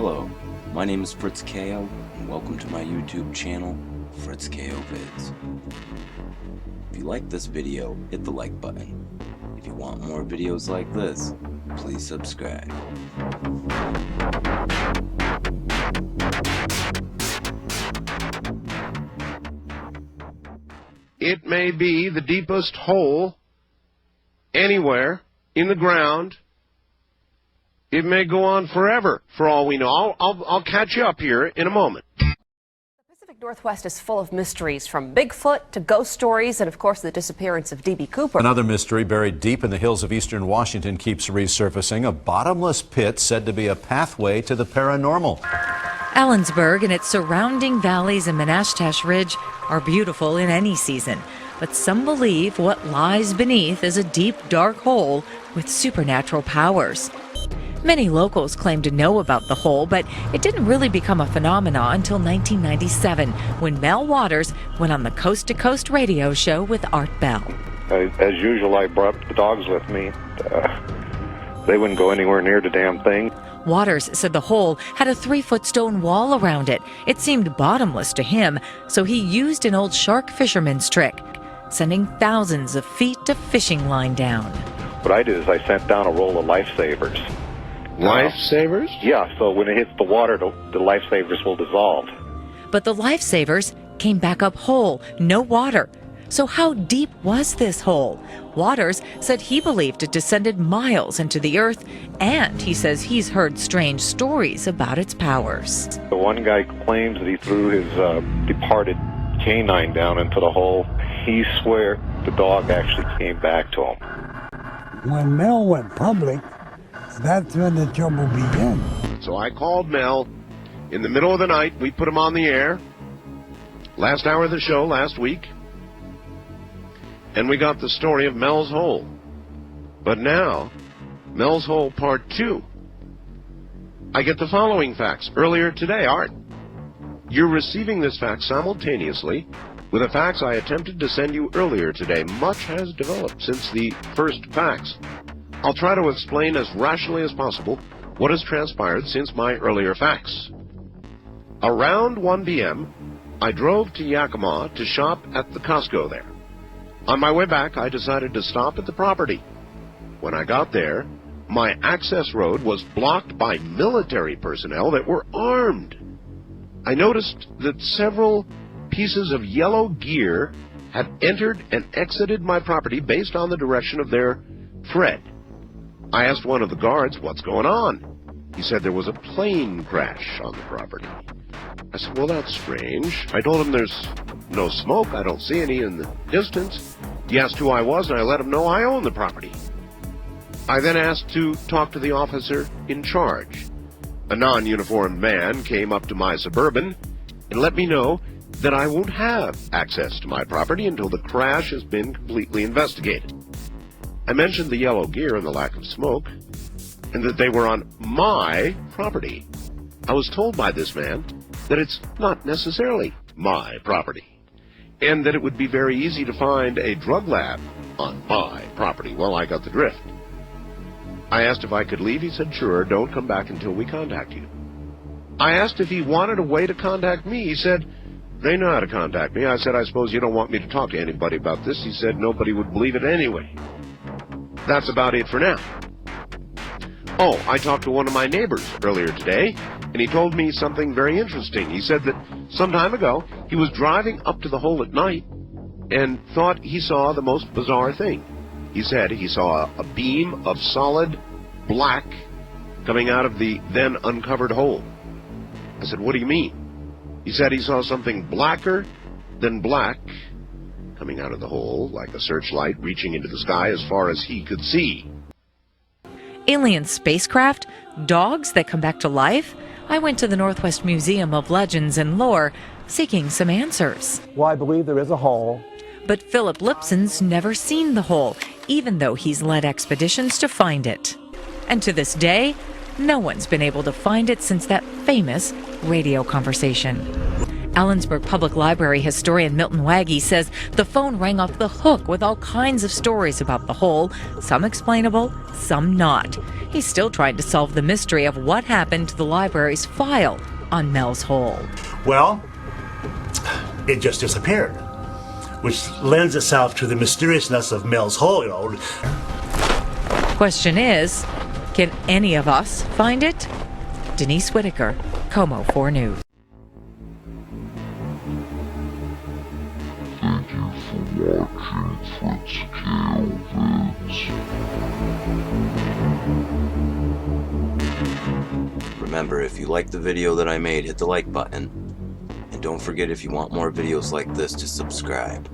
Hello, my name is Fritz KO, and welcome to my YouTube channel, Fritz KO Vids. If you like this video, hit the like button. If you want more videos like this, please subscribe. It may be the deepest hole anywhere in the ground. It may go on forever, for all we know. I'll catch you up here in a moment. The Pacific Northwest is full of mysteries, from Bigfoot to ghost stories and, of course, the disappearance of D.B. Cooper. Another mystery buried deep in the hills of eastern Washington keeps resurfacing. A bottomless pit said to be a pathway to the paranormal. Ellensburg and its surrounding valleys and Menashtash Ridge are beautiful in any season, but some believe what lies beneath is a deep, dark hole with supernatural powers. Many locals claim to know about the hole, but it didn't really become a phenomenon until 1997, when Mel Waters went on the Coast to Coast radio show with Art Bell. As usual, I brought the dogs with me. They wouldn't go anywhere near the damn thing. Waters said the hole had a 3-foot stone wall around it. It seemed bottomless to him, so he used an old shark fisherman's trick, sending thousands of feet of fishing line down. What I did is I sent down a roll of lifesavers. Lifesavers? Yeah, so when it hits the water, the lifesavers will dissolve. But the lifesavers came back up whole, no water. So how deep was this hole? Waters said he believed it descended miles into the earth, and he says he's heard strange stories about its powers. The one guy claims that he threw his departed canine down into the hole. He swears the dog actually came back to him. When Mel went public, that's when the trouble began. So I called Mel in the middle of the night. We put him on the air. Last hour of the show last week. And we got the story of Mel's Hole. But now, Mel's Hole Part 2. I get the following fax earlier today. Art, you're receiving this fax simultaneously with a fax I attempted to send you earlier today. Much has developed since the first fax. I'll try to explain as rationally as possible what has transpired since my earlier fax. Around 1 p.m., I drove to Yakima to shop at the Costco there. On my way back, I decided to stop at the property. When I got there, my access road was blocked by military personnel that were armed. I noticed that several pieces of yellow gear had entered and exited my property based on the direction of their tread. I asked one of the guards, "What's going on?" He said there was a plane crash on the property. I said, "Well, that's strange." I told him there's no smoke. I don't see any in the distance. He asked who I was, and I let him know I own the property. I then asked to talk to the officer in charge. A non-uniformed man came up to my Suburban and let me know that I won't have access to my property until the crash has been completely investigated. I mentioned the yellow gear and the lack of smoke, and that they were on my property. I was told by this man that it's not necessarily my property, and that it would be very easy to find a drug lab on my property. Well, I got the drift. I asked if I could leave. He said, "Sure, don't come back until we contact you." I asked if he wanted a way to contact me. He said, "They know how to contact me." I said, "I suppose you don't want me to talk to anybody about this." He said, "Nobody would believe it anyway." That's about it for now. Oh, I talked to one of my neighbors earlier today, and he told me something very interesting. He said that some time ago, he was driving up to the hole at night and thought he saw the most bizarre thing. He said he saw a beam of solid black coming out of the then uncovered hole. I said, "What do you mean?" He said he saw something blacker than black coming out of the hole, like a searchlight reaching into the sky as far as he could see. Alien spacecraft? Dogs that come back to life? I went to the Northwest Museum of Legends and Lore seeking some answers. Well, I believe there is a hole. But Philip Lipson's never seen the hole, even though he's led expeditions to find it. And to this day, no one's been able to find it since that famous radio conversation. Allensburg Public Library historian Milton Waggy says the phone rang off the hook with all kinds of stories about the hole, some explainable, some not. He's still trying to solve the mystery of what happened to the library's file on MEL's hole. Well, it just disappeared, which lends itself to the mysteriousness of MEL's hole, Question is, can any of us find it? Denise Whitaker, Como 4 News. Thank you for watching FritzKO Vids. Remember, if you liked the video that I made, hit the like button. And don't forget, if you want more videos like this, to subscribe.